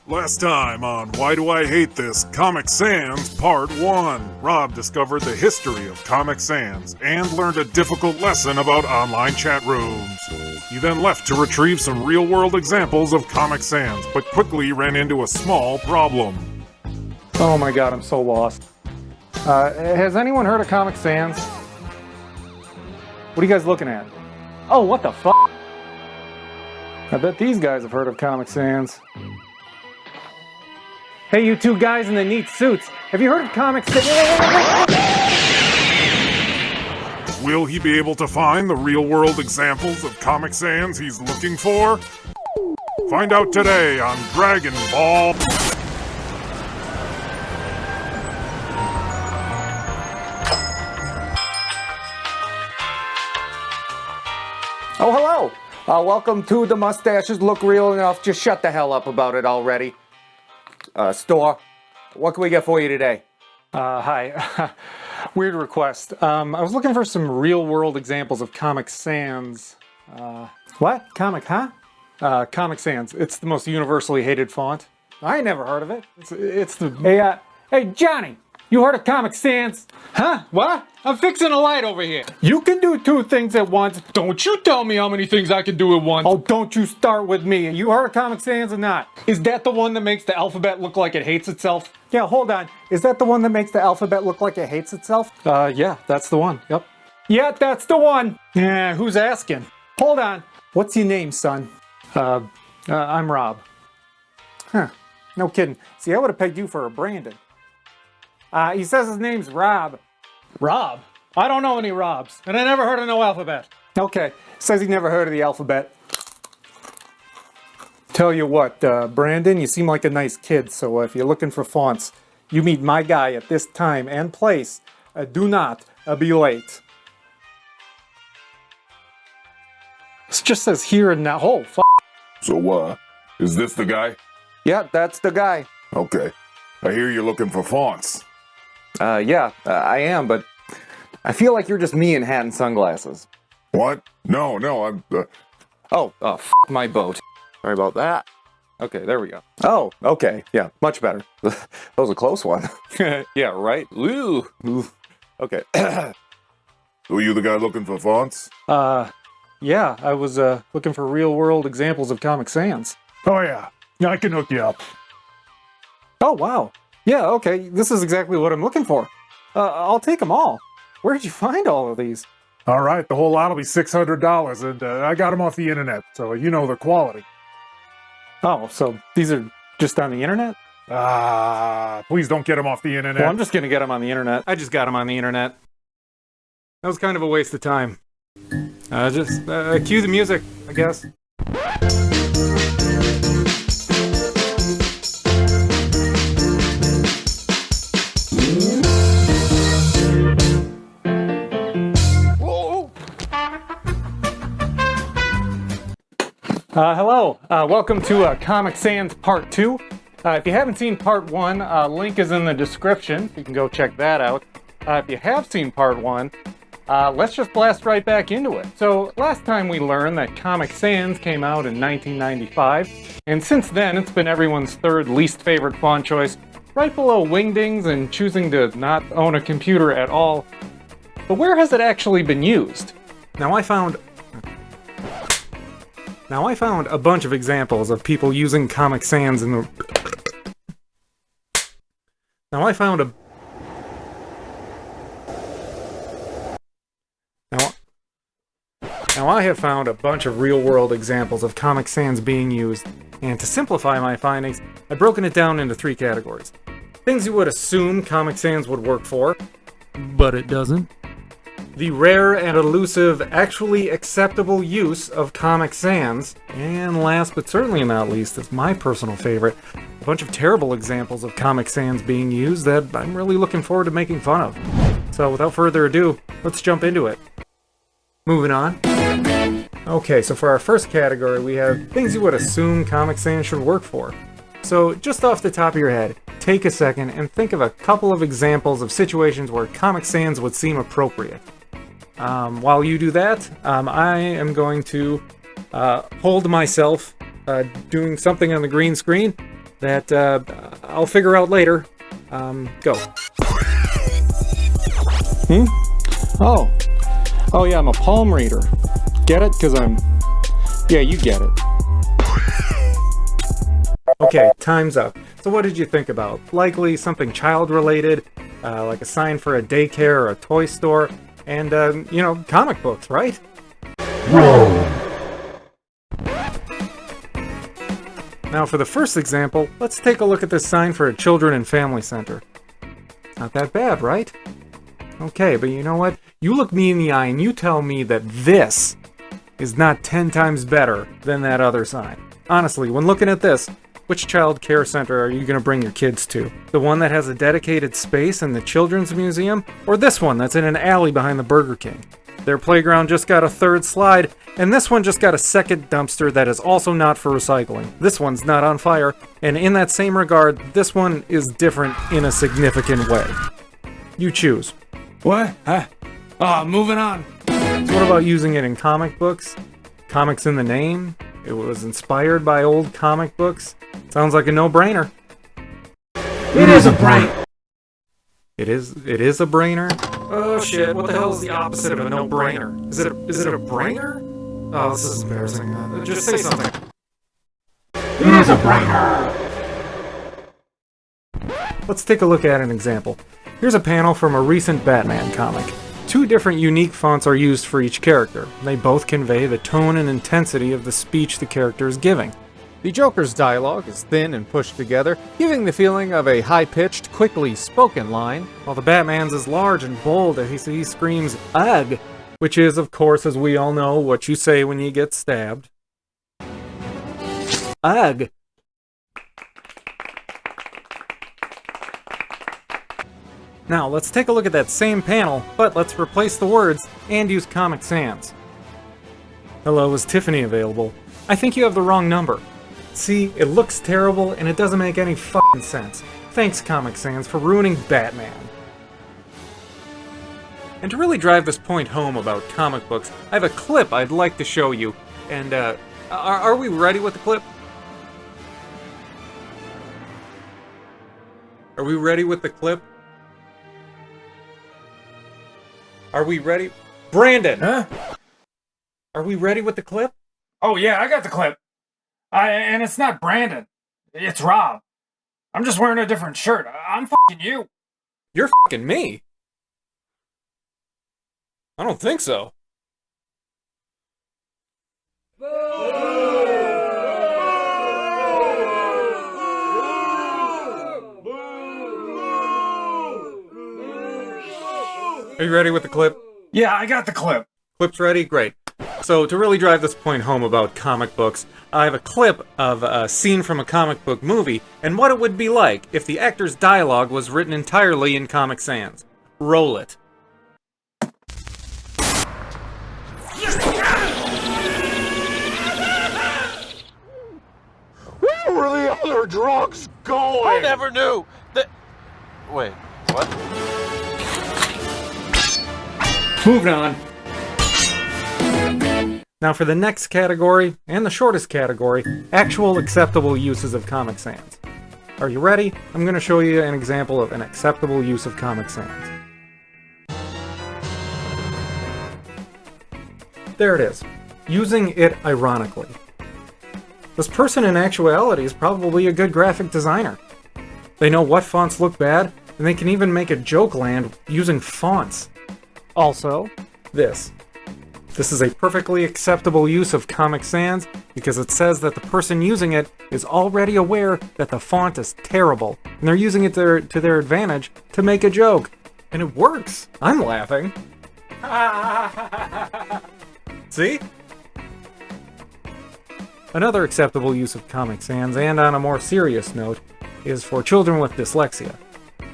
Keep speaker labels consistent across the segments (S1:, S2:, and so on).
S1: Last time on Why Do I Hate This? Comic Sans Part 1. Rob discovered the history of Comic Sans and learned a difficult lesson about online chat rooms. He then left to retrieve some real-world examples of Comic Sans, but quickly ran into a small problem.
S2: Oh my god, I'm so lost. Has anyone heard of Comic Sans? What are you guys looking at? Oh, what the fuck? I bet these guys have heard of Comic Sans. Hey, you two guys in the neat suits, have you heard of Comic Sans?
S1: Will he be able to find the real-world examples of Comic Sans he's looking for? Find out today on Dragon Ball.
S2: Oh, hello! Welcome to The Mustaches Look Real Enough. Just shut the hell up about it already. Store, what can we get for you today? Hi. Weird request. I was looking for some real-world examples of Comic Sans. What? Comic, huh? Comic Sans. It's the most universally hated font. I never heard of it. It's the... Hey, Johnny! You heard of Comic Sans? Huh? What? I'm fixing a light over here. You can do two things at once. Don't you tell me how many things I can do at once. Oh, don't you start with me. You heard of Comic Sans or not? Is that the one that makes the alphabet look like it hates itself? Yeah, hold on. Is that the one that makes the alphabet look like it hates itself? Yeah, that's the one. Yep. Yeah, that's the one. Yeah, who's asking? Hold on. What's your name, son? I'm Rob. Huh. No kidding. See, I would have pegged you for a Brandon. He says his name's Rob. Rob? I don't know any Robs, and I never heard of no alphabet. Okay, says he never heard of the alphabet. Tell you what, Brandon, you seem like a nice kid, so if you're looking for fonts, you meet my guy at this time and place. Do not be late. It just says here and now. Oh, f***.
S3: So, is this the guy?
S2: Yeah, that's the guy.
S3: Okay. I hear you're looking for fonts.
S2: Yeah, I am, but I feel like you're just me in hat and sunglasses.
S3: What? No, I'm,
S2: F my boat. Sorry about that. Okay, there we go. Oh, okay, yeah, much better. That was a close one. Yeah, right? Ooh. Okay.
S3: Were you the guy looking for fonts?
S2: Yeah, I was, looking for real-world examples of Comic Sans.
S1: Oh yeah, I can hook you up.
S2: Oh, wow. Yeah, okay, this is exactly what I'm looking for. I'll take them all. Where did you find all of these?
S1: All right, the whole lot will be $600, and I got them off the internet, so you know the quality.
S2: Oh, so these are just on the internet?
S1: Please don't get them off the internet.
S2: Well, I'm just gonna get them on the internet. I just got them on the internet. That was kind of a waste of time. Just cue the music, I guess. Hello, welcome to Comic Sans Part 2. If you haven't seen Part 1, link is in the description. You can go check that out. If you have seen Part 1, let's just blast right back into it. So, last time we learned that Comic Sans came out in 1995, and since then it's been everyone's third least favorite font choice, right below Wingdings and choosing to not own a computer at all. But where has it actually been used? Now I found a bunch of examples of people using Comic Sans in the... Now I have found a bunch of real-world examples of Comic Sans being used, and to simplify my findings, I've broken it down into three categories. Things you would assume Comic Sans would work for, but it doesn't. The rare and elusive, actually acceptable use of Comic Sans, and last but certainly not least, it's my personal favorite, a bunch of terrible examples of Comic Sans being used that I'm really looking forward to making fun of. So without further ado, let's jump into it. Moving on. Okay, so for our first category, we have things you would assume Comic Sans should work for. So just off the top of your head, take a second and think of a couple of examples of situations where Comic Sans would seem appropriate. While you do that, I am going to hold myself doing something on the green screen,
S4: that I'll figure out later. Go.
S2: Oh. Oh yeah, I'm a palm reader. Get it? Because yeah, you get it.
S4: Okay, time's up. So what did you think about? Likely something child-related, like a sign for a daycare or a toy store, and, comic books, right? Now for the first example, let's take a look at this sign for a children and family center. Not that bad, right? Okay, but you know what? You look me in the eye and you tell me that this is not 10 times better than that other sign. Honestly, when looking at this, which child care center are you going to bring your kids to? The one that has a dedicated space in the Children's Museum? Or this one that's in an alley behind the Burger King? Their playground just got a third slide, and this one just got a second dumpster that is also not for recycling. This one's not on fire, and in that same regard, this one is different in a significant way. You choose.
S2: What? Moving on.
S4: So what about using it in comic books? Comics in the name? It was inspired by old comic books? Sounds like a no-brainer.
S2: It is a brain.
S4: It is a brainer? Oh shit, what the hell is the opposite of a no-brainer? Is it a brainer? Oh, this is embarrassing. Just say something.
S2: It is a brainer.
S4: Let's take a look at an example. Here's a panel from a recent Batman comic. 2 different unique fonts are used for each character. They both convey the tone and intensity of the speech the character is giving. The Joker's dialogue is thin and pushed together, giving the feeling of a high-pitched, quickly spoken line, while the Batman's is large and bold as he screams, "Ugh!" Which is, of course, as we all know, what you say when you get stabbed. Ugh! Now, let's take a look at that same panel, but let's replace the words and use Comic Sans. Hello, is Tiffany available? I think you have the wrong number. See, it looks terrible and it doesn't make any fucking sense. Thanks, Comic Sans, for ruining Batman. And to really drive this point home about comic books, I have a clip I'd like to show you. And, are we ready with the clip? Are we ready with the clip? Are we ready? Brandon!
S2: Huh?
S4: Are we ready with the clip?
S2: Oh yeah, I got the clip. And it's not Brandon. It's Rob. I'm just wearing a different shirt. I'm fucking you.
S4: You're fucking me. I don't think so. Are you ready with the clip?
S2: Yeah, I got the clip.
S4: Clip's ready? Great. So, to really drive this point home about comic books, I have a clip of a scene from a comic book movie, and what it would be like if the actor's dialogue was written entirely in Comic Sans. Roll it.
S3: Where were the other drugs going?
S5: I never knew that. Wait, what?
S2: Moving on.
S4: Now for the next category, and the shortest category, actual acceptable uses of Comic Sans. Are you ready? I'm going to show you an example of an acceptable use of Comic Sans. There it is. Using it ironically. This person in actuality is probably a good graphic designer. They know what fonts look bad, and they can even make a joke land using fonts. Also, this. This is a perfectly acceptable use of Comic Sans because it says that the person using it is already aware that the font is terrible, and they're using it to their advantage to make a joke. And it works! I'm laughing. See? Another acceptable use of Comic Sans, and on a more serious note, is for children with dyslexia.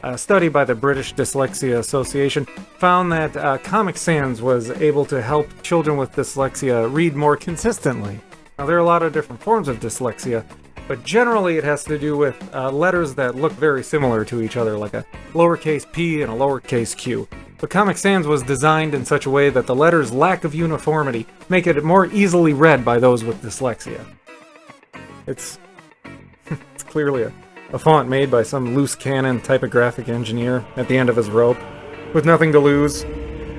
S4: A study by the British Dyslexia Association found that Comic Sans was able to help children with dyslexia read more consistently. Now, there are a lot of different forms of dyslexia, but generally it has to do with letters that look very similar to each other, like a lowercase p and a lowercase q. But Comic Sans was designed in such a way that the letters' lack of uniformity make it more easily read by those with dyslexia. It's clearly a font made by some loose cannon typographic engineer at the end of his rope, with nothing to lose.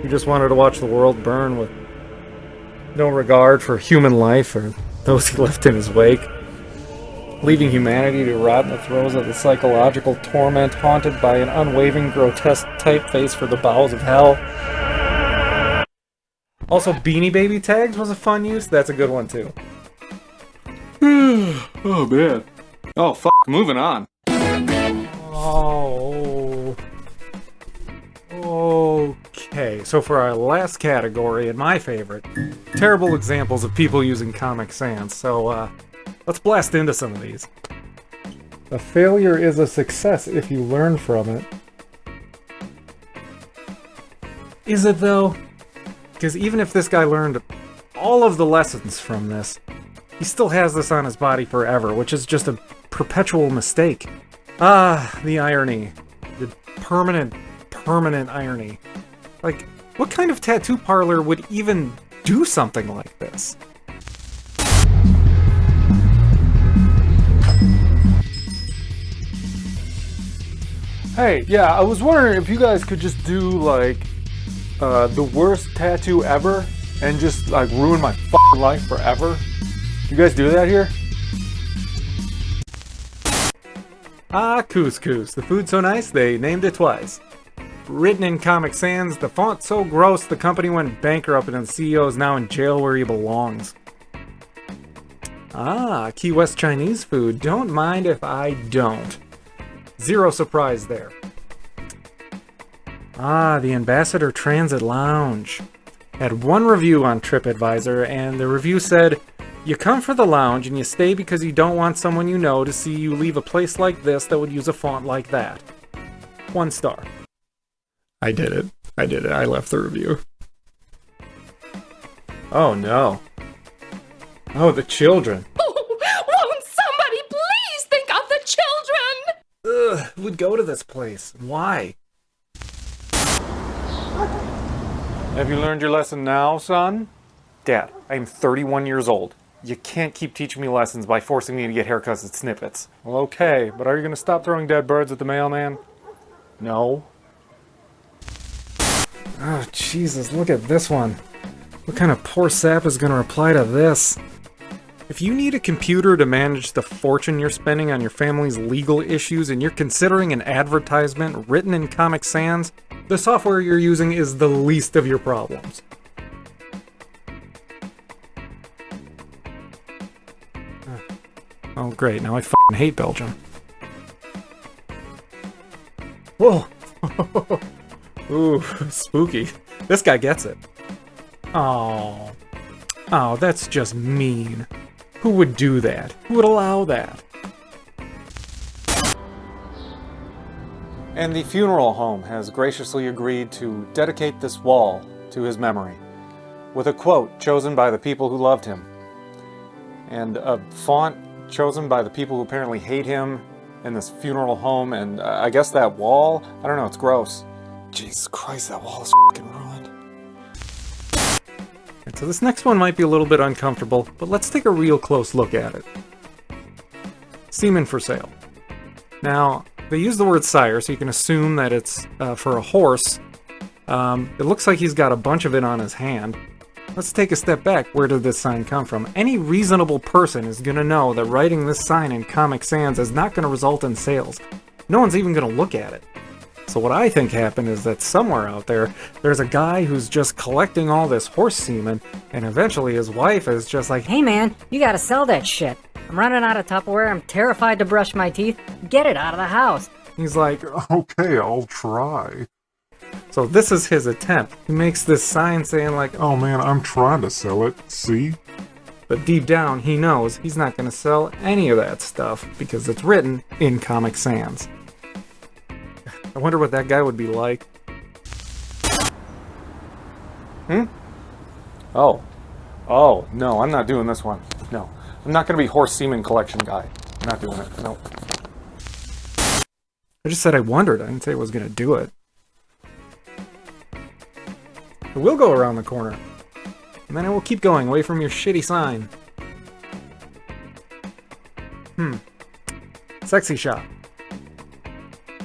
S4: He just wanted to watch the world burn with no regard for human life or those he left in his wake, leaving humanity to rot in the throes of the psychological torment haunted by an unwavering, grotesque typeface for the bowels of hell. Also, Beanie Baby tags was a fun use. That's a good one, too.
S2: Oh, man. Oh, fuck. Moving on.
S4: Oh. Okay, so for our last category, and my favorite, terrible examples of people using Comic Sans. So, let's blast into some of these. A failure is a success if you learn from it. Is it, though? Because even if this guy learned all of the lessons from this, he still has this on his body forever, which is just a perpetual mistake. Ah, the irony. The permanent irony. Like, what kind of tattoo parlor would even do something like this?
S2: Hey, yeah, I was wondering if you guys could just do, like, the worst tattoo ever and just, like, ruin my fucking life forever. You guys do that here?
S4: Ah, couscous. The food so nice, they named it twice. Written in Comic Sans, the font so gross the company went bankrupt and the CEO is now in jail where he belongs. Ah, Key West Chinese food. Don't mind if I don't. Zero surprise there. Ah, the Ambassador Transit Lounge. Had one review on TripAdvisor, and the review said, "You come for the lounge and you stay because you don't want someone you know to see you leave a place like this that would use a font like that." 1 star. I did it. I left the review. Oh no. Oh, the children.
S6: Oh, won't somebody please think of the children?
S4: Ugh, who would go to this place? Why?
S2: Have you learned your lesson now, son? Dad, I am 31 years old. You can't keep teaching me lessons by forcing me to get haircuts at Snippets.
S4: Well, okay, but are you going to stop throwing dead birds at the mailman?
S2: No.
S4: Oh, Jesus, look at this one. What kind of poor sap is going to reply to this? If you need a computer to manage the fortune you're spending on your family's legal issues and you're considering an advertisement written in Comic Sans, the software you're using is the least of your problems. Oh, great. Now I f***ing hate Belgium. Whoa! Ooh, spooky. This guy gets it. Oh. Oh, that's just mean. Who would do that? Who would allow that?
S2: And the funeral home has graciously agreed to dedicate this wall to his memory, with a quote chosen by the people who loved him, and a font chosen by the people who apparently hate him in this funeral home, and I guess that wall, I don't know, it's gross. Jesus Christ, that wall is f***ing ruined.
S4: And so this next one might be a little bit uncomfortable, but let's take a real close look at it. Semen for sale. Now, they use the word sire, so you can assume that it's for a horse. It looks like he's got a bunch of it on his hand. Let's take a step back. Where did this sign come from? Any reasonable person is going to know that writing this sign in Comic Sans is not going to result in sales. No one's even going to look at it. So what I think happened is that somewhere out there, there's a guy who's just collecting all this horse semen, and eventually his wife is just like,
S7: Hey man, you gotta sell that shit. I'm running out of Tupperware, I'm terrified to brush my teeth. Get it out of the house.
S4: he's like,
S1: Okay, I'll try.
S4: so this is his attempt. He makes this sign saying like,
S1: Oh man, I'm trying to sell it. See?
S4: but deep down he knows he's not going to sell any of that stuff because it's written in Comic Sans. I wonder what that guy would be like.
S2: Oh, no, I'm not doing this one. No, I'm not going to be horse semen collection guy. I'm not doing it, no.
S4: I just said I wondered. I didn't say I was going to do it. I will go around the corner. And then I will keep going away from your shitty sign. It Sexy shop.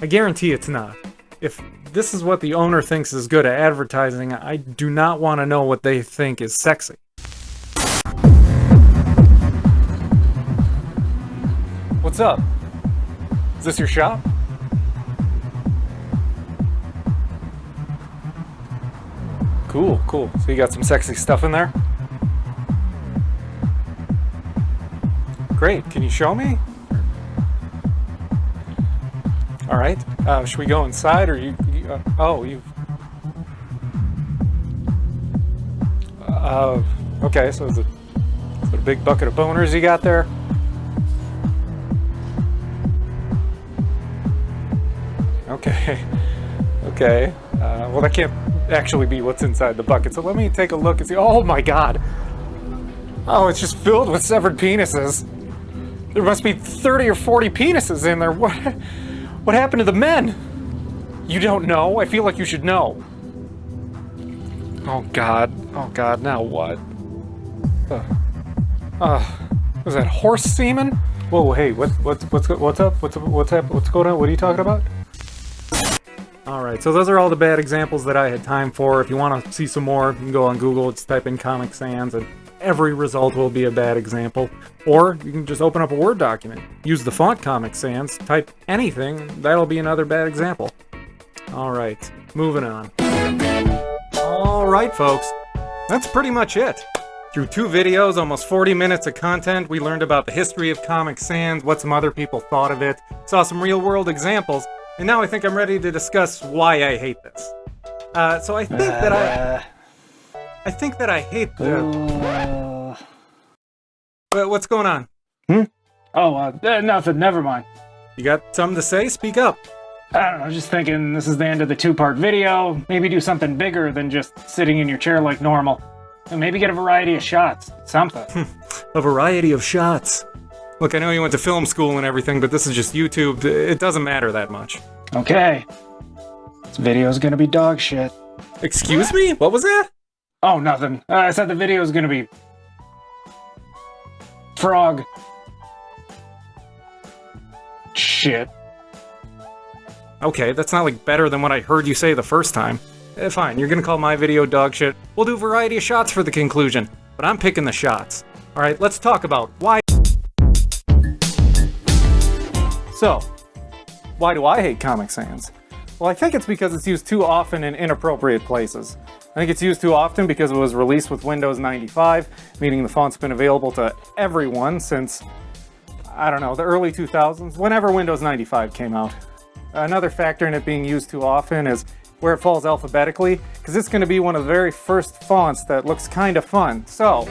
S4: I guarantee it's not. If this is what the owner thinks is good at advertising, I do not want to know what they think is sexy. What's up? Is this your shop? Cool, cool. So you got some sexy stuff in there? Great. Can you show me? All right. Should we go inside, or you okay. So is it a big bucket of boners you got there? Okay. Okay. Well, that can't actually be what's inside the bucket. So let me take a look and see. Oh my God. Oh, it's just filled with severed penises. There must be 30 or 40 penises in there. What happened to the men? You don't know? I feel like you should know. Oh God. Oh God, now what? Was that horse semen? Whoa, hey, what's up? What's up? What's going on? What are you talking about? Alright, so those are all the bad examples that I had time for. If you want to see some more, you can go on Google, just type in Comic Sans, and every result will be a bad example. Or you can just open up a Word document, use the font Comic Sans, type anything, that'll be another bad example. Alright, moving on. Alright folks, that's pretty much it. Through 2 videos, almost 40 minutes of content, we learned about the history of Comic Sans, what some other people thought of it, saw some real-world examples, and now I think I'm ready to discuss why I hate this. So I think that I hate the... What's going on?
S8: Nothing, never mind.
S4: You got something to say? Speak up.
S8: I don't know, just thinking this is the end of the 2-part video. Maybe do something bigger than just sitting in your chair like normal. And maybe get a variety of shots. Something.
S4: A variety of shots. Look, I know you went to film school and everything, but this is just YouTube. It doesn't matter that much.
S8: Okay. This video's gonna be dog shit.
S4: Excuse me? What was that?
S8: Oh, nothing. I said the video's gonna be... frog. Shit.
S4: Okay, that's not like better than what I heard you say the first time. Fine, you're gonna call my video dog shit. We'll do a variety of shots for the conclusion, but I'm picking the shots. Alright, let's talk about why... So, why do I hate Comic Sans? Well, I think it's because it's used too often in inappropriate places. I think it's used too often because it was released with Windows 95, meaning the font's been available to everyone since, I don't know, the early 2000s, whenever Windows 95 came out. Another factor in it being used too often is where it falls alphabetically, because it's going to be one of the very first fonts that looks kind of fun. So,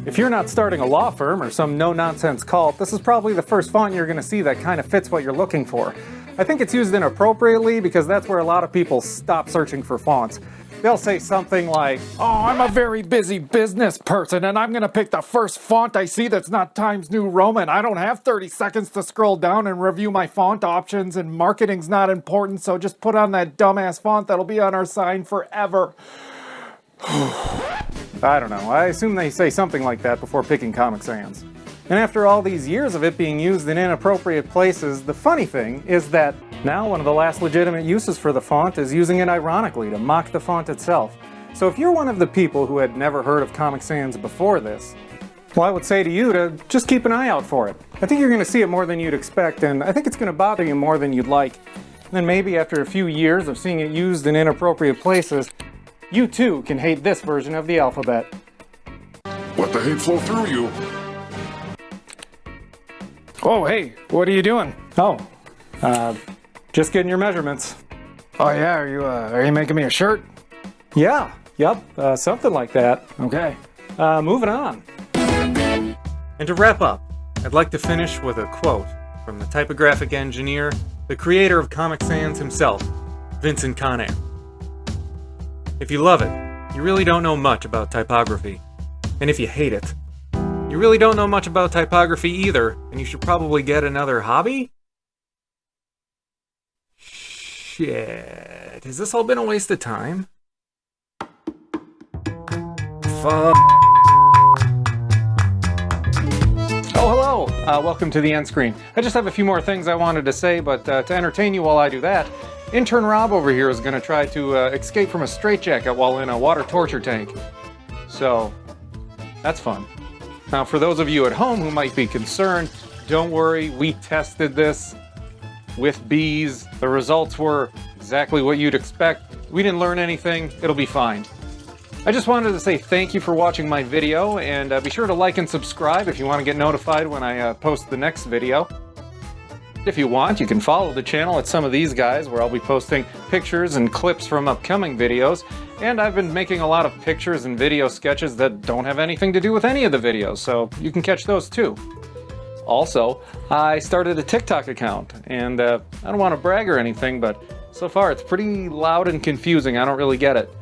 S4: if you're not starting a law firm or some no-nonsense cult, this is probably the first font you're going to see that kind of fits what you're looking for. I think it's used inappropriately because that's where a lot of people stop searching for fonts. They'll say something like,
S3: Oh, I'm a very busy business person, and I'm gonna pick the first font I see that's not Times New Roman. I don't have 30 seconds to scroll down and review my font options, and marketing's not important, so just put on that dumbass font that'll be on our sign forever.
S2: I don't know, I assume they say something like that before picking Comic Sans. And after all these years of it being used in inappropriate places, the funny thing is that now one of the last legitimate uses for the font is using it ironically to mock the font itself. So if you're one of the people who had never heard of Comic Sans before this, well, I would say to you to just keep an eye out for it. I think you're going to see it more than you'd expect, and I think it's going to bother you more than you'd like. And then maybe after a few years of seeing it used in inappropriate places, you too can hate this version of the alphabet.
S1: Let the hate flow through you.
S3: Oh, hey, what are you doing?
S2: Oh, just getting your measurements.
S3: Oh yeah, are you making me a shirt?
S2: Yeah, yep, something like that.
S3: Okay.
S2: Moving on.
S4: And to wrap up, I'd like to finish with a quote from the typographic engineer, the creator of Comic Sans himself, Vincent Conner. If you love it, you really don't know much about typography. And if you hate it, you really don't know much about typography either, and you should probably get another hobby? Shit. Has this all been a waste of time? Fuck.
S2: Oh, hello.
S4: welcome to the end screen. I just have a few more things I wanted to say, but to entertain you while I do that, intern Rob over here is going to try to escape from a straitjacket while in a water torture tank. So, that's fun. Now, for those of you at home who might be concerned, don't worry, we tested this with bees. The results were exactly what you'd expect. We didn't learn anything, it'll be fine. I just wanted to say thank you for watching my video, and be sure to like and subscribe if you want to get notified when I post the next video. If you want, you can follow the channel at some of these guys, where I'll be posting pictures and clips from upcoming videos, and I've been making a lot of pictures and video sketches that don't have anything to do with any of the videos, so you can catch those too. Also, I started a TikTok account, and I don't want to brag or anything, but so far it's pretty loud and confusing. I don't really get it.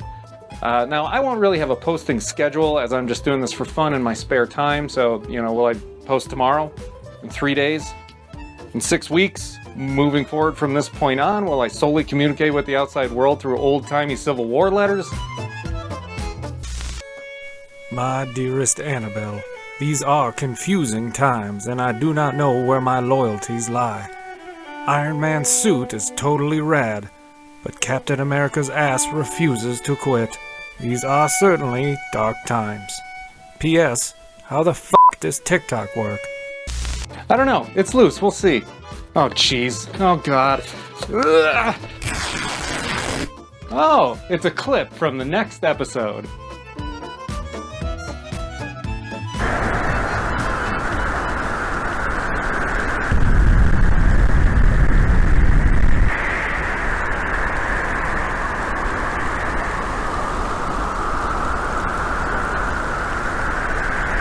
S4: Now, I won't really have a posting schedule, as I'm just doing this for fun in my spare time, so, you know, will I post tomorrow? In 3 days? In 6 weeks? Moving forward from this point on, will I solely communicate with the outside world through old-timey Civil War letters?
S9: My dearest Annabelle, these are confusing times, and I do not know where my loyalties lie. Iron Man's suit is totally rad, but Captain America's ass refuses to quit. These are certainly dark times. P.S. How the f*** does TikTok work?
S4: I don't know. It's loose. We'll see. Oh, jeez. Oh, God. Ugh. Oh, it's a clip from the next episode.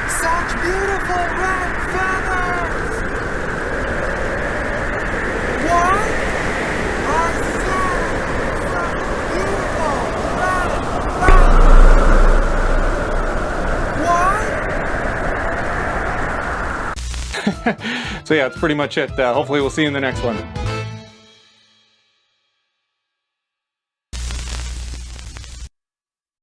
S3: Such beautiful red feathers! What? I said such beautiful red feathers! What?
S4: So yeah, that's pretty much it. Hopefully we'll see you in the next one.